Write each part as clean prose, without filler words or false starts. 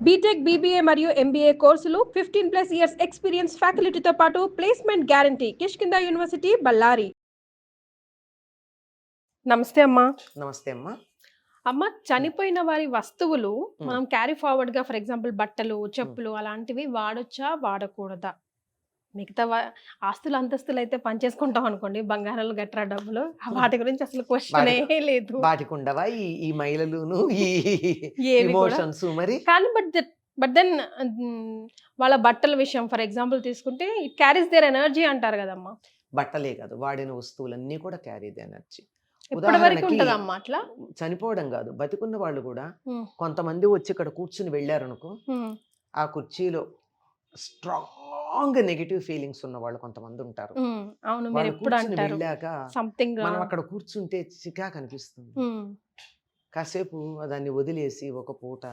BTech, BBA మరియు MBA కోర్సులు 15+ years experience ఫ్యాకల్టీతో పాటు placement guarantee. Kishkinda university, Ballari. నమస్తే అమ్మా. నమస్తే అమ్మా. అమ్మ, చనిపోయిన వారి వస్తువులు మనం క్యారీ ఫార్వర్డ్ గా, ఫర్ ఎగ్జాంపుల్ బట్టలు, చెప్పులు అలాంటివి వాడొచ్చా, వాడకూడదా? మిగతా ఆస్తులు అంతస్తులు అయితే పనిచేసుకుంటాం అనుకోండి, బంగారాలు గట్రా డబ్బులు, వాటి గురించి అసలు క్వశ్చన్ లేదు. వాటికి ఉండవా ఈ మహిళలును ఈ ఏవి కూడా ఎమోషన్స్ మరి? కానీ బట్ దెన్ వాళ్ళ బట్టల విషయం ఫర్ ఎగ్జాంపుల్ తీసుకుంటే ఇట్ క్యారీస్ దేర్ ఎనర్జీ అంటారు కదమ్మా. బట్టలే కాదు, వాడిన వస్తువులన్నీ కూడా క్యారీ ది ఎనర్జీ. ఎప్పటి వరకు ఉంటుందమ్మా అట్లా? చనిపోవడం కాదు, బతికున్న వాళ్ళు కూడా కొంతమంది వచ్చి ఇక్కడ కూర్చుని వెళ్ళారనుకో, ఆ కుర్చీలో స్ట్రాంగ్ నెగటివ్ ఫీలింగ్స్ ఉన్న వాళ్ళు కొంతమంది ఉంటారు. అవును, మీరు ఎప్పుడు అంటారు వెళ్ళాక సంథింగ్ మనం అక్కడ కూర్చుంటే చికాకు అనిపిస్తుంది. కాసేపు దాన్ని వదిలేసి ఒక పూట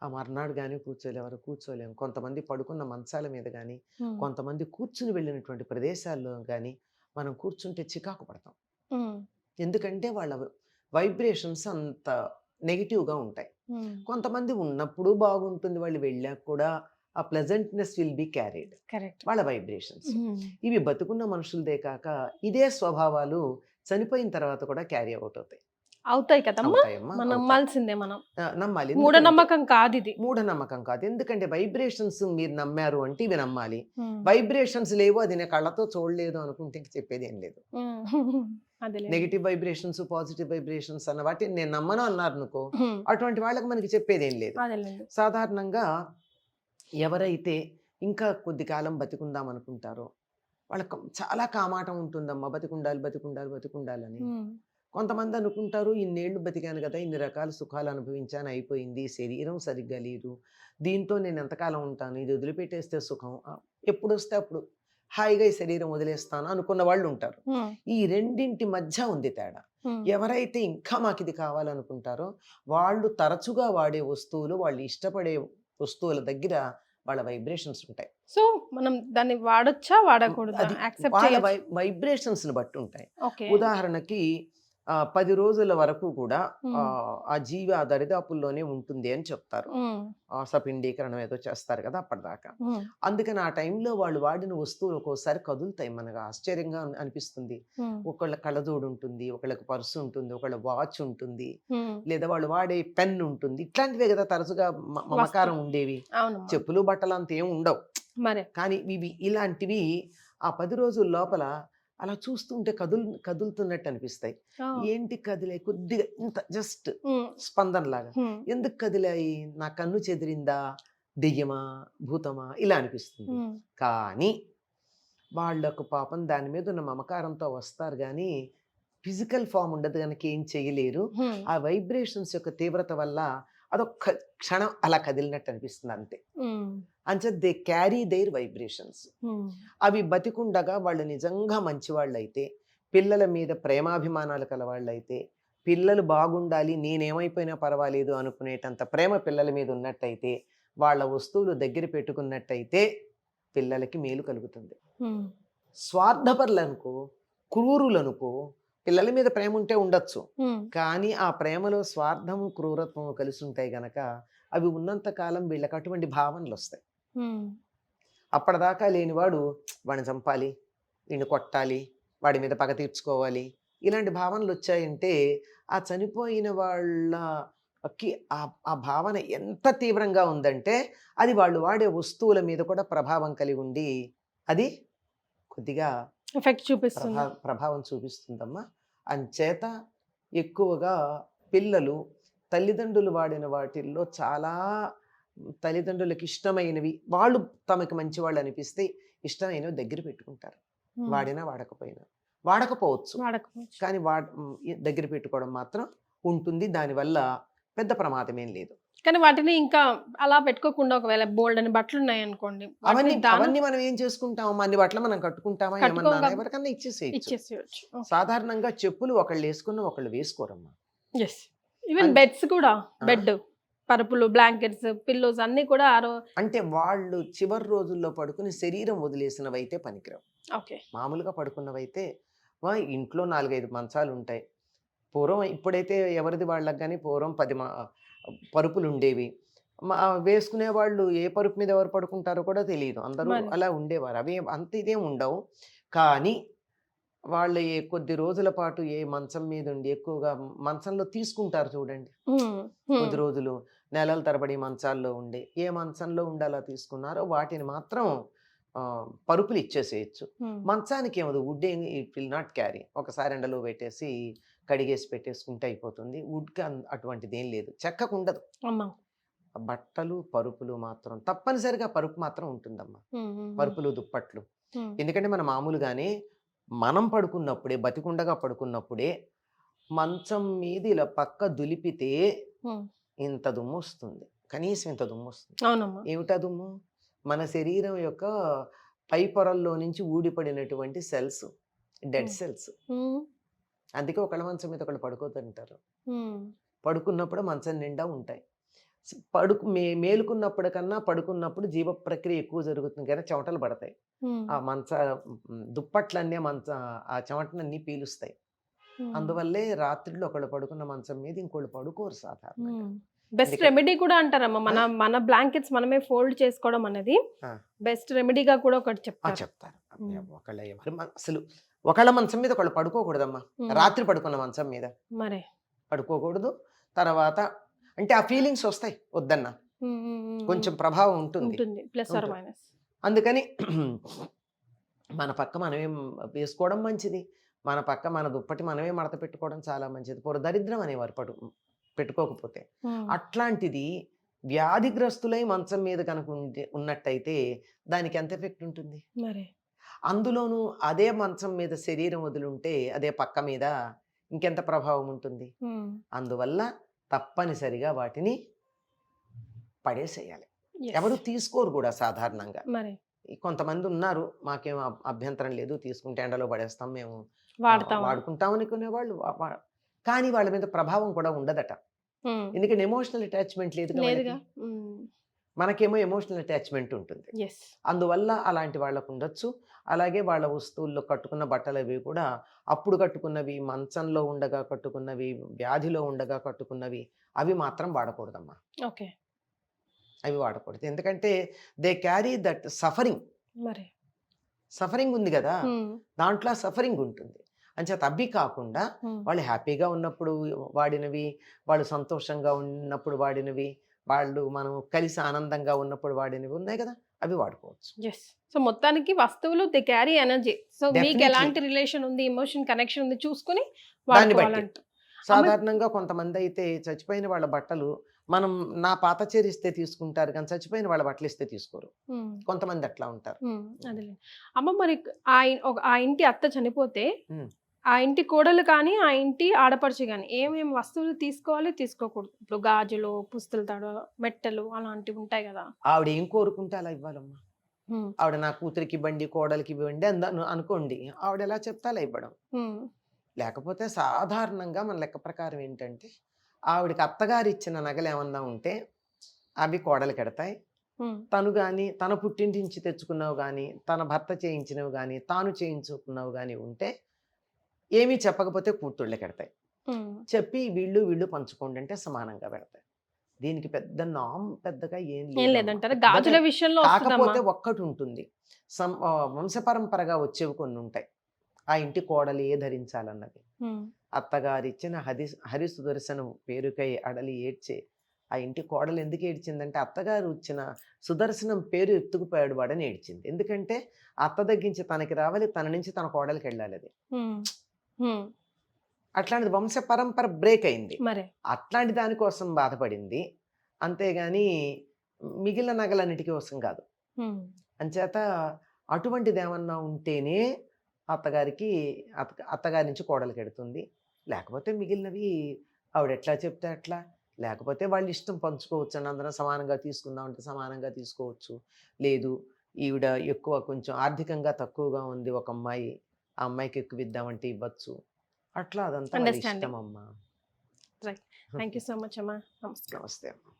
ఆ మర్నాడు కానీ కూర్చోలేము. కొంతమంది పడుకున్న మంచాల మీద కానీ, కొంతమంది కూర్చుని వెళ్ళినటువంటి ప్రదేశాల్లో కానీ మనం కూర్చుంటే చికాకు పడతాం. ఎందుకంటే వాళ్ళ వైబ్రేషన్స్ అంత నెగిటివ్గా ఉంటాయి. కొంతమంది ఉన్నప్పుడు బాగుంటుంది, వాళ్ళు వెళ్ళాక కూడా ఆ ప్లెజెంట్నెస్ విల్ బి క్యారీడ్, వాళ్ళ వైబ్రేషన్స్. ఇవి బతుకున్న మనుషులదే కాక ఇదే స్వభావాలు చనిపోయిన తర్వాత కూడా క్యారీ అవుతాయి కదమ్మా. మనం నమ్మాల్సిందే, మనం నమ్మాలి. మూఢనమ్మకం కాదు ఇది, మూఢనమ్మకం కాదు. ఎందుకంటే వైబ్రేషన్స్ మీరు నమ్మారు అంటే ఇవి నమ్మాలి. వైబ్రేషన్స్ లేవు, అది నేను కళ్ళతో చూడలేదు అనుకుంటే చెప్పేది ఏం లేదు. నెగిటివ్ వైబ్రేషన్స్, పాజిటివ్ వైబ్రేషన్స్ అన్న వాటిని నేను నమ్మను అన్నారు అనుకో, అటువంటి వాళ్ళకి మనకి చెప్పేది ఏం లేదు. సాధారణంగా ఎవరైతే ఇంకా కొద్ది కాలం బతికుందాం అనుకుంటారో వాళ్ళకి చాలా కామాటం ఉంటుందమ్మా, బతికుండాలని. కొంతమంది అనుకుంటారు, ఇన్నేళ్లు బతికాను కదా, ఇన్ని రకాల సుఖాలు అనుభవించాను, అయిపోయింది, శరీరం సరిగ్గా లేదు, దీంతో నేను ఎంతకాలం ఉంటాను, ఇది వదిలిపెట్టేస్తే సుఖం, ఎప్పుడు వస్తే అప్పుడు హాయిగా ఈ శరీరం వదిలేస్తాను అనుకున్న వాళ్ళు ఉంటారు. ఈ రెండింటి మధ్య ఉంది తేడా. ఎవరైతే ఇంకా మాకు ఇది కావాలనుకుంటారో వాళ్ళు తరచుగా వాడే వస్తువులు, వాళ్ళు ఇష్టపడే వస్తువుల దగ్గర వాళ్ళ వైబ్రేషన్స్ ఉంటాయి. సో మనం దాన్ని వాడొచ్చా, వాడకూడదా? వాళ్ళ వైబ్రేషన్స్ బట్టి ఉంటాయి. ఉదాహరణకి 10 రోజుల వరకు కూడా ఆ జీవి ఆ దరిదాపుల్లోనే ఉంటుంది అని చెప్తారు. సపిండీకరణం ఏదో చేస్తారు కదా అప్పటిదాకా. అందుకని ఆ టైంలో వాళ్ళు వాడిన వస్తువులు ఒక్కోసారి కదులుతాయి, మనకు ఆశ్చర్యంగా అనిపిస్తుంది. ఒకళ్ళ కళ్ళజోడు ఉంటుంది, ఒకళ్ళకి పర్సు ఉంటుంది, ఒకళ్ళ వాచ్ ఉంటుంది, లేదా వాళ్ళు వాడే పెన్ ఉంటుంది. ఇట్లాంటివే కదా తరచుగా మమకారం ఉండేవి. చెప్పులు బట్టలు అంత ఏం ఉండవు, కానీ ఇవి ఇలాంటివి ఆ 10 రోజుల లోపల అలా చూస్తుంటే కదులుతున్నట్టు అనిపిస్తాయి. ఏంటి కదిలే, కొద్దిగా ఇంత జస్ట్ స్పందన లాగా. ఎందుకు కదిలాయి, నా కన్ను చెదిరిందా, దెయ్యమా, భూతమా, ఇలా అనిపిస్తుంది. కానీ వాళ్ళకు పాపం దాని మీద ఉన్న మమకారంతో వస్తారు కానీ ఫిజికల్ ఫామ్ ఉండదు కనుక ఏం చేయలేరు. ఆ వైబ్రేషన్స్ యొక్క తీవ్రత వల్ల అదొక్క క్షణం అలా కదిలినట్టు అనిపిస్తుంది అంతే. అంటే దే క్యారీ దేర్ వైబ్రేషన్స్. అవి బతికుండగా వాళ్ళు నిజంగా మంచివాళ్ళు అయితే, పిల్లల మీద ప్రేమాభిమానాలు కలవాళ్ళైతే, పిల్లలు బాగుండాలి, నేనేమైపోయినా పర్వాలేదు అనుకునేటంత ప్రేమ పిల్లల మీద ఉన్నట్టయితే, వాళ్ళ వస్తువులు దగ్గర పెట్టుకున్నట్టయితే పిల్లలకి మేలు కలుగుతుంది. స్వార్థపరులనుకో, క్రూరులనుకో, పిల్లల మీద ప్రేమ ఉంటే ఉండొచ్చు, కానీ ఆ ప్రేమలో స్వార్థము, క్రూరత్వము కలిసి ఉంటాయి గనక అవి ఉన్నంత కాలం వీళ్ళకి అటువంటి భావనలు వస్తాయి. అప్పటిదాకా లేనివాడు వాడిని చంపాలి, వీడిని కొట్టాలి, వాడి మీద పగ తీర్చుకోవాలి, ఇలాంటి భావనలు వచ్చాయంటే ఆ చనిపోయిన వాళ్ళకి ఆ భావన ఎంత తీవ్రంగా ఉందంటే అది వాళ్ళు వాడే వస్తువుల మీద కూడా ప్రభావం కలిగి ఉండి అది కొద్దిగా ఎఫెక్ట్ చూపిస్తుంది, ప్రభావం చూపిస్తుందమ్మా. అంచేత ఎక్కువగా పిల్లలు తల్లిదండ్రులు వాడిన వాటిల్లో చాలా తల్లిదండ్రులకు ఇష్టమైనవి, వాళ్ళు తమకు మంచి వాళ్ళు అనిపిస్తే ఇష్టమైనవి దగ్గర పెట్టుకుంటారు. వాడినా వాడకపోవచ్చు, కానీ దగ్గర పెట్టుకోవడం మాత్రం ఉంటుంది. దానివల్ల పెద్ద ప్రమాదం ఏం లేదు. కానీ వాటిని ఇంకా అలా పెట్టుకోకుండా ఒకవేళ బోల్డ్ అని బట్టలు ఉన్నాయి అనుకోండి, అవన్నీ మనం ఏం చేసుకుంటాం, అన్ని బట్టలు మనం కట్టుకుంటామా, ఏమన్నా ఎవరికన్నా ఇచ్చేసేయచ్చు. సాధారణంగా చెప్పులు ఒకళ్ళు వేసుకున్న ఒకళ్ళు వేసుకోరమ్మా. ఈవెన్ బెడ్స్ కూడా, బెడ్ పరుపులు, బ్లాంకెట్స్, పిల్లోస్ అన్ని కూడా అంటే వాళ్ళు చివరి రోజుల్లో పడుకుని శరీరం వదిలేసినవైతే పనికిరావు. మామూలుగా పడుకున్నవైతే ఇంట్లో 4-5 మంచాలు ఉంటాయి. పూర్వం ఇప్పుడైతే ఎవరిది వాళ్ళకి కానీ పూర్వం 10 పరుపులు ఉండేవి. వేసుకునే వాళ్ళు ఏ పరుపు మీద ఎవరు పడుకుంటారో కూడా తెలియదు. అందరూ మరి. అలా ఉండేవారు. అవి అంత ఇదేం ఉండవు. కానీ వాళ్ళు కొద్ది రోజుల పాటు ఏ మంచం మీద ఉండి ఎక్కువగా మంచంలో తీసుకుంటారు చూడండి. కొద్ది రోజులు నెలల తరబడి మంచాల్లో ఉండి ఏ మంచంలో ఉండి అలా తీసుకున్నారో వాటిని మాత్రం పరుపులు ఇచ్చేసేయచ్చు. మంచానికి ఏమదు wood it will not carry. ఒకసారి ఎండలో పెట్టేసి కడిగేసి పెట్టేసుకుంటే అయిపోతుంది. వుడ్కి అటువంటిది ఏం లేదు, చెక్కకు ఉండదు. బట్టలు పరుపులు మాత్రం తప్పనిసరిగా పరుపు మాత్రం ఉంటుందమ్మా. పరుపులు దుప్పట్లు. ఎందుకంటే మన మామూలుగానే మనం పడుకున్నప్పుడే బతికుండగా పడుకున్నప్పుడే మంచం మీద ఇలా పక్క దులిపితే ఇంత దుమ్ము వస్తుంది, కనీసం ఇంత దుమ్ము వస్తుంది. ఏమిటా దుమ్ము? మన శరీరం యొక్క పై పొరల్లో నుంచి ఊడిపడినటువంటి సెల్స్, డెడ్ సెల్స్. అందుకే ఒకళ్ళ మంచం మీద ఒకళ్ళు పడుకోదంటారు. పడుకున్నప్పుడు మంచం నిండా ఉంటాయి. మేలుకున్నప్పుడు కన్నా పడుకున్నప్పుడు జీవ ప్రక్రియ ఎక్కువ జరుగుతుంది కదా, చెమటలు పడతాయి. ఆ దుప్పట్లన్నీ ఆ చెమటలన్నీ పీలుస్తాయి. అందువల్లే రాత్రిలో ఒకళ్ళు పడుకున్న మంచం మీద ఇంకోళ్ళు పడుకోరు సాధారణంగా. బెస్ట్ రెమెడీ కూడా అంటారమ్మా, మన బ్లాంకెట్స్ మనమే ఫోల్డ్ చేసుకోవడం అనేది బెస్ట్ రెమెడీగా కూడా ఒకటి చెప్తారు. అసలు ఒకళ్ళ మంచం మీద ఒకళ్ళు పడుకోకూడదమ్మా. రాత్రి పడుకున్న మంచం మీద మరే పడుకోకూడదు. తర్వాత అంటే ఆ ఫీలింగ్స్ వస్తాయి, వద్దన్నా కొంచెం ప్రభావం ఉంటుంది. అందుకని మన పక్క మనమే వేసుకోవడం మంచిది. మన పక్క మన దుప్పటి మనమే మడత పెట్టుకోవడం చాలా మంచిది. దరిద్రం అనేవారు పెట్టుకోకపోతే. అట్లాంటిది వ్యాధిగ్రస్తులై మంచం మీద కనుక ఉన్నట్టయితే దానికి ఎంత ఎఫెక్ట్ ఉంటుంది. అందులోనూ అదే మంచం మీద శరీరం వదులుంటే అదే పక్క మీద ఇంకెంత ప్రభావం ఉంటుంది. అందువల్ల తప్పనిసరిగా వాటిని పడేసేయాలి. ఎవరు తీసుకోరు కూడా సాధారణంగా. కొంతమంది ఉన్నారు, మాకేం అభ్యంతరం లేదు, తీసుకుంటే ఎండలో పడేస్తాం, మేము వాడుకుంటాం అనుకునే వాళ్ళు. కానీ వాళ్ళ మీద ప్రభావం కూడా ఉండదట. ఎందుకంటే ఎమోషనల్ అటాచ్మెంట్ లేదు. మనకేమో ఎమోషనల్ అటాచ్మెంట్ ఉంటుంది. అందువల్ల అలాంటి వాళ్ళకు ఉండొచ్చు. అలాగే వాళ్ళ వస్తువుల్లో కట్టుకున్న బట్టలు అవి కూడా అప్పుడు కట్టుకున్నవి, మంచంలో ఉండగా కట్టుకున్నవి, వ్యాధిలో ఉండగా కట్టుకున్నవి అవి మాత్రం వాడకూడదమ్మా. అవి వాడకూడదు. ఎందుకంటే they carry that suffering. Suffering ఉంది కదా, దాంట్లో సఫరింగ్ ఉంటుంది. అంచేత అవి కాకుండా వాళ్ళు హ్యాపీగా ఉన్నప్పుడు వాడినవి, వాళ్ళు సంతోషంగా ఉన్నప్పుడు వాడినవి, వాళ్ళు మనం కలిసి ఆనందంగా ఉన్నప్పుడు వాడినవి ఉన్నాయి కదా, అవి వాడుకోవచ్చు. సో మొత్తానికి వస్తువులు దే క్యారీ ఎనర్జీ. సో మీకు ఎలాంటి రిలేషన్ ఉంది, ఎమోషన్ కనెక్షన్ ఉంది చూసుకుని దాన్ని బట్టి. సాధారణంగా కొంతమంది అయితే చచ్చిపోయిన వాళ్ళ బట్టలు మనం నా పాత చీర ఇస్తే తీసుకుంటారు, కానీ చచ్చిపోయిన వాళ్ళ బట్టలు ఇస్తే తీసుకోరు. కొంతమంది అట్లా ఉంటారు. అమ్మ మరి ఆ ఇంటి అత్త చనిపోతే ఆ ఇంటి కోడలు కానీ ఆ ఇంటి ఆడపడుచు కానీ ఏమేమి వస్తువులు తీసుకోవాలి, తీసుకోకూడదు? ఇప్పుడు గాజులు, పుస్తల తాడు, మెట్టెలు అలాంటివి ఉంటాయి కదా. ఆవిడ ఏం కోరుకుంటే అలా ఇవ్వాలమ్మా. ఆవిడ నా కూతురికి ఇవ్వండి, కోడలికి ఇవ్వండి అనుకోండి, ఆవిడ ఎలా చెప్తా అలా ఇవ్వడం. లేకపోతే సాధారణంగా మన లెక్క ప్రకారం ఏంటంటే ఆవిడకి అత్తగారు ఇచ్చిన నగలు ఏమన్నా ఉంటే అవి కోడలు కెడతాయి. తను కానీ తన పుట్టింటి నుంచి తెచ్చుకున్నవి కానీ, తన భర్త చేయించినవి కానీ, తాను చేయించుకున్నవి కానీ ఉంటే ఏమీ చెప్పకపోతే కూతుళ్ళే కెడతాయి. చెప్పి వీళ్ళు పంచుకోండి అంటే సమానంగా పెడతాయి. దీనికి పెద్ద పెద్దగా ఏం లేదంటారు గాజుల విషయంలో. కాకపోతే ఒక్కటి ఉంటుంది, వంశపరంపరగా వచ్చేవి కొన్ని ఉంటాయి. ఆ ఇంటి కోడలి ఏ ధరించాలన్నది. అత్తగారిచ్చిన హరి సుదర్శనం పేరుకై అడలి ఏడ్చే ఆ ఇంటి కోడలు ఎందుకు ఏడ్చిందంటే అత్తగారు ఇచ్చిన సుదర్శనం పేరు ఎత్తుకుపోయాడు వాడని ఏడ్చింది. ఎందుకంటే అత్త తగ్గించి తనకి రావాలి, తన నుంచి తన కోడలికి వెళ్ళాలి. అది అట్లాంటిది వంశ పరంపర బ్రేక్ అయింది. అట్లాంటి దానికోసం బాధపడింది, అంతేగాని మిగిలిన నగలన్నిటికీ కోసం కాదు. అంచేత అటువంటిది ఏమన్నా ఉంటేనే అత్తగారి నుంచి కోడలికి ఎడుతుంది. లేకపోతే మిగిలినవి ఆవిడ ఎట్లా చెప్తే అట్లా, లేకపోతే వాళ్ళ ఇష్టం పంచుకోవచ్చు అని అందరం సమానంగా తీసుకుందాం అంటే సమానంగా తీసుకోవచ్చు. లేదు ఈవిడ ఎక్కువ కొంచెం ఆర్థికంగా తక్కువగా ఉంది ఒక అమ్మాయి, ఆ అమ్మాయికి ఎక్కువ ఇద్దామంటే ఇవ్వచ్చు. అట్లా అదంతా ఇష్టం అమ్మా. థ్యాంక్ యూ సో మచ్ అమ్మా. నమస్తే అమ్మా.